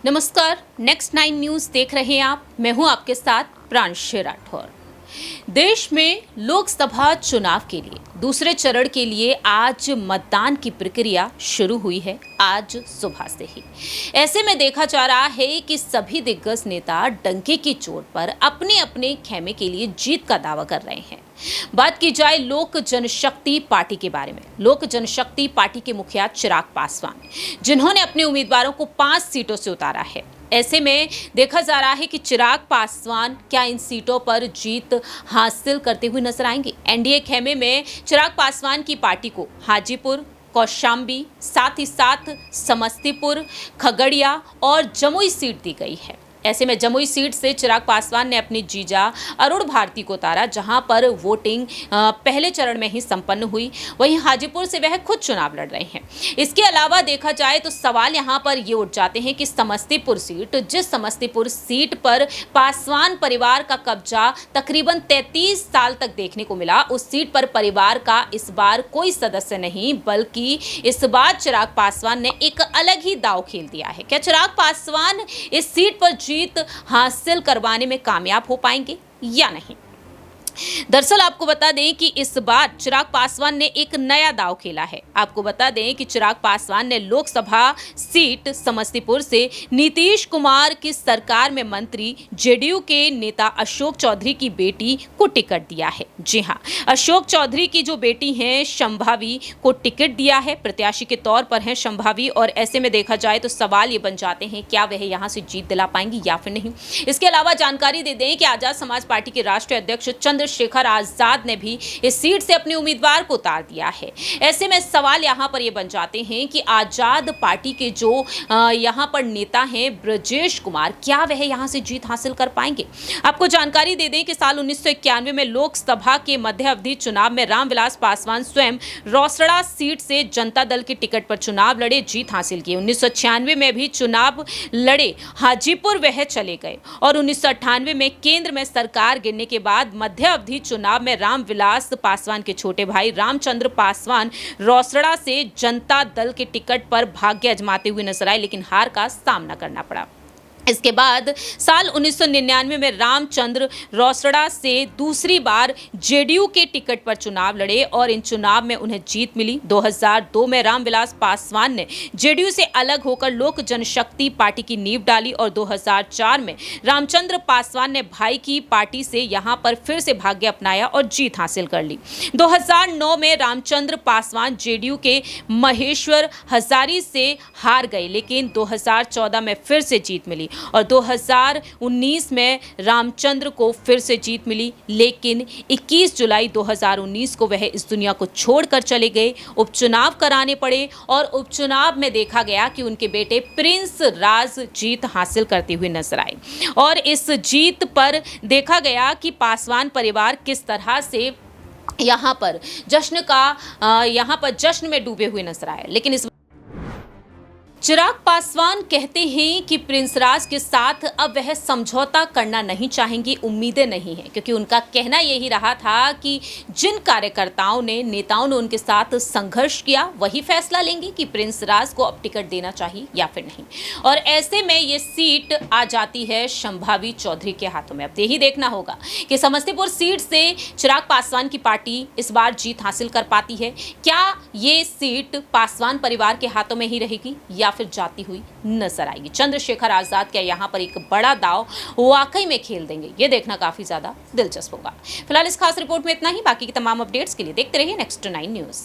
नमस्कार, next 9 news देख रहे हैं आप। मैं हूं आपके साथ प्रांशु राठौर। देश में लोकसभा चुनाव के लिए दूसरे चरण के लिए आज मतदान की प्रक्रिया शुरू हुई है, आज सुबह से ही। ऐसे में देखा जा रहा है कि सभी दिग्गज नेता डंके की चोट पर अपने अपने खेमे के लिए जीत का दावा कर रहे हैं। बात की जाए लोक जनशक्ति पार्टी के बारे में। लोक जनशक्ति पार्टी के मुखिया चिराग पासवान, जिन्होंने अपने उम्मीदवारों को 5 सीटों से उतारा है। ऐसे में देखा जा रहा है कि चिराग पासवान क्या इन सीटों पर जीत हासिल करते हुए नजर आएंगे। एनडीए खेमे में चिराग पासवान की पार्टी को हाजीपुर, कौशाम्बी, साथ ही साथ समस्तीपुर, खगड़िया और जमुई सीट दी गई है। ऐसे में जमुई सीट से चिराग पासवान ने अपनी जीजा अरुण भारती को उतारा, जहां पर वोटिंग पहले चरण में ही संपन्न हुई। वहीं हाजीपुर से वह खुद चुनाव लड़ रहे हैं। इसके अलावा देखा जाए तो सवाल यहां पर ये उठ जाते हैं कि समस्तीपुर सीट, जिस समस्तीपुर सीट पर पासवान परिवार का कब्जा तकरीबन 33 साल तक देखने को मिला, उस सीट पर परिवार का इस बार कोई सदस्य नहीं, बल्कि इस बार चिराग पासवान ने एक अलग ही दांव खेल दिया है। क्या चिराग पासवान इस सीट पर जीत हासिल करवाने में कामयाब हो पाएंगे या नहीं? दरअसल आपको बता दें कि इस बार चिराग पासवान ने एक नया दांव खेला है। आपको बता दें कि चिराग पासवान ने लोकसभा सीट समस्तीपुर से नीतीश कुमार की सरकार में मंत्री जेडीयू के नेता अशोक चौधरी की बेटी को टिकट दिया है। जी हां, अशोक चौधरी की जो बेटी हैं शंभावी को टिकट दिया है। प्रत्याशी के तौर पर हैं शंभावी, और ऐसे में देखा जाए तो सवाल ये बन जाते हैं क्या वह यहां से जीत दिला पाएंगी या फिर नहीं। इसके अलावा जानकारी दे दें कि आजाद समाज पार्टी के राष्ट्रीय अध्यक्ष चंद्रशेखर आजाद ने भी इस सीट से अपने उम्मीदवार को उतार दिया है। ऐसे में सवाल यहां पर ये बन जाते हैं कि आजाद पार्टी के जो यहां पर नेता हैं ब्रजेश कुमार, क्या वह यहां से जीत हासिल कर पाएंगे? आपको जानकारी दे दें कि साल 1991 में लोकसभा के मध्य अवधि चुनाव में रामविलास पासवान स्वयं रोसड़ा सीट से जनता दल के टिकट पर चुनाव लड़े, जीत हासिल की। 1996 में भी चुनाव लड़े, हाजीपुर वह चले गए, और 1998 में केंद्र में सरकार गिरने के बाद मध्य अवधि चुनाव में रामविलास पासवान के छोटे भाई रामचंद्र पासवान रोसड़ा से जनता दल के टिकट पर भाग्य आजमाते हुए नजर आए, लेकिन हार का सामना करना पड़ा। इसके बाद साल 1999 में रामचंद्र रोसड़ा से दूसरी बार जेडीयू के टिकट पर चुनाव लड़े और इन चुनाव में उन्हें जीत मिली। 2002 में रामविलास पासवान ने जेडीयू से अलग होकर लोक जनशक्ति पार्टी की नींव डाली, और 2004 में रामचंद्र पासवान ने भाई की पार्टी से यहां पर फिर से भाग्य अपनाया और जीत हासिल कर ली। 2009 में रामचंद्र पासवान जेडीयू के महेश्वर हजारी से हार गए, लेकिन 2014 में फिर से जीत मिली, और 2019 में रामचंद्र को फिर से जीत मिली, लेकिन 21 जुलाई 2019 को वह इस दुनिया को छोड़कर चले गए। उपचुनाव कराने पड़े, और उपचुनाव में देखा गया कि उनके बेटे प्रिंस राज जीत हासिल करते हुए नजर आए, और इस जीत पर देखा गया कि पासवान परिवार किस तरह से यहाँ पर जश्न में डूबे हुए नजर आए। लेकिन इस चिराग पासवान कहते हैं कि प्रिंस राज के साथ अब वह समझौता करना नहीं चाहेंगे, उम्मीदें नहीं हैं, क्योंकि उनका कहना यही रहा था कि जिन कार्यकर्ताओं ने, नेताओं ने उनके साथ संघर्ष किया, वही फैसला लेंगे कि प्रिंस राज को अब टिकट देना चाहिए या फिर नहीं। और ऐसे में ये सीट आ जाती है शंभावी चौधरी के हाथों में। अब यही देखना होगा कि समस्तीपुर सीट से चिराग पासवान की पार्टी इस बार जीत हासिल कर पाती है। क्या ये सीट पासवान परिवार के हाथों में ही रहेगी या फिर जाती हुई नजर आएगी? चंद्रशेखर आजाद क्या यहां पर एक बड़ा दांव वाकई में खेल देंगे? ये देखना काफी ज्यादा दिलचस्प होगा। फिलहाल इस खास रिपोर्ट में इतना ही। बाकी की तमाम अपडेट्स के लिए देखते रहिए नेक्स्ट 9 न्यूज़।